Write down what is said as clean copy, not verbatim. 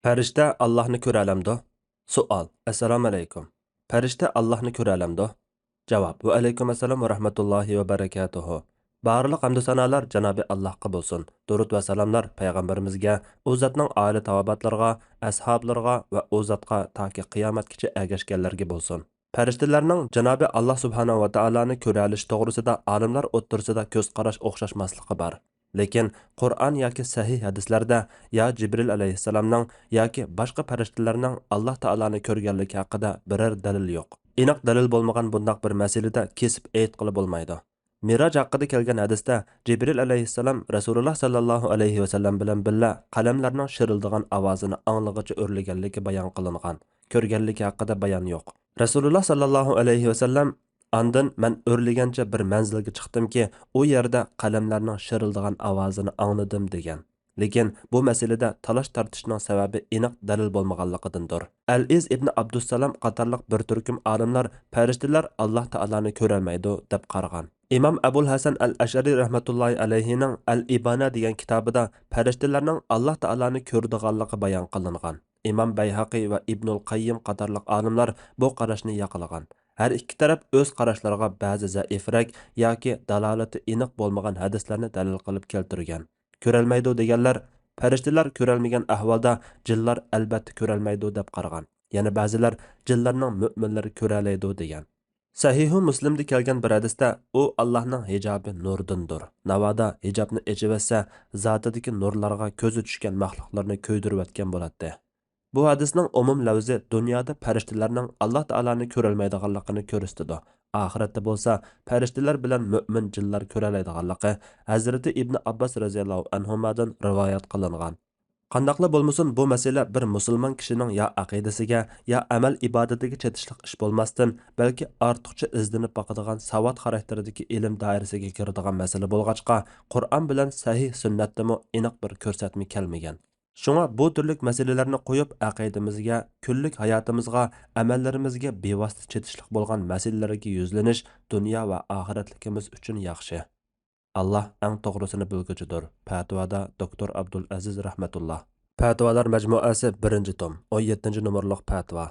Farishta Allohni ko'ra olamdi? Savol. Assalomu alaykum. Farishta Allohni ko'ra olamdi? Javob. Va alaykum assalom va rahmatullohi va barakatuhu. Barliq hamd sanolar Janobi Allohga bo'lsin. Durud va salomlar payg'ambarimizga, u zotning oila tavobatlarga, ashablariga va u zotga toki qiyomatgacha ergashganlarga bo'lsin. Farishtalarning Janobi Alloh subhanahu va taoloni ko'ra olish to'g'risida olimlar o'ttirsida ko'z qarash o'xshashmasligi bor. Lekin Qur'on yoki sahih hadislarda ya Jibril alayhissalomning yoki boshqa farishtalarning Alloh taoloni ko'rganligi haqida biror dalil yo'q. Aniq dalil bo'lmagan bundoq bir masalada kesib aytqili bo'lmaydi. Miroj haqida kelgan hadisda Jibril alayhissalom Rasululloh sallallohu alayhi vasallam bilan birga qalamlarning shirildigan ovozini anglig'icha o'rlaganligi bayon qilingan. Ko'rganligi haqida bayon yo'q. Rasululloh sallallohu alayhi vasallam Andın mən örləgəncə bir mənzilga chiqdimki, u yerdə qalamlarning shirildigan ovozini angladim degan. Lekin bu masalada talash tortishning sababi aniq dalil bo'lmaganligidandir. Al-Iz ibn Abdussalam qatorliq bir turkum olimlar farishtalar Alloh taoloni ko'rolmaydi deb qaragan. İmam Abul Hasan al-Ash'ari rahmatullohi alayhining Al-Ibana degan kitobida farishtalarning Alloh taoloni ko'rdiganligi bayon qilingan. İmam Bayhaqi va Ibnul Qayyim qatorliq olimlar bu qarashni yoqlagan. Her iki taraf öz qarashlarga ba'zi zaifrak yoki dalolati aniq bo'lmagan hadislarni dalil qilib keltirgan. Ko'rolmaydi deganlar farishtalar ko'rolmagan ahvolda jinlar albatta ko'rolmaydi deb qaragan. Yana ba'zilar jinlarning mu'minlari ko'ralaydi degan. Sahihu Muslimda kelgan bir hadisda u Allohning hijobi nurdindir. Navoda hijobni echivasa zotidagi nurlarga ko'zi tushgan mahluqlarni ko'ydirib o'tgan bo'ladi. Bu hadisning umum lavzi dunyoda farishtalarning Alloh taoloni ko'rolmaydiganligini ko'rsatadi. Oxiratda bo'lsa, farishtalar bilan mu'min jinlar ko'ralaydiganligi Hazrati Ibn Abbos radhiyallohu anhudan rivoyat qilingan. Qandaqla bo'lmasin, bu masala bir musulmon kishining ya aqidasiga, ya amal ibodatiga chetishliq ish bo'lmasdan, balki ortiqcha izlanib boqadigan savod xarakteridagi ilm doirasiga kiradigan masala bo'lg'achqa, Qur'on bilan sahih sunnatdami aniq bir ko'rsatma kelmagan. Şuna bu türlük meselelerini koyup aqidimizga, kunlik hayotimizga, amallarimizga bevosita chetishliq bo'lgan masalalarga yuzlanish dunyo va oxiratligimiz uchun yaxshi. Allah eng to'g'risini bilguchidir. Fatvoda Doktor Abdul Aziz rahmatulloh. Fatvolar majmuasi 1-tom, 17-numorliq fatvo.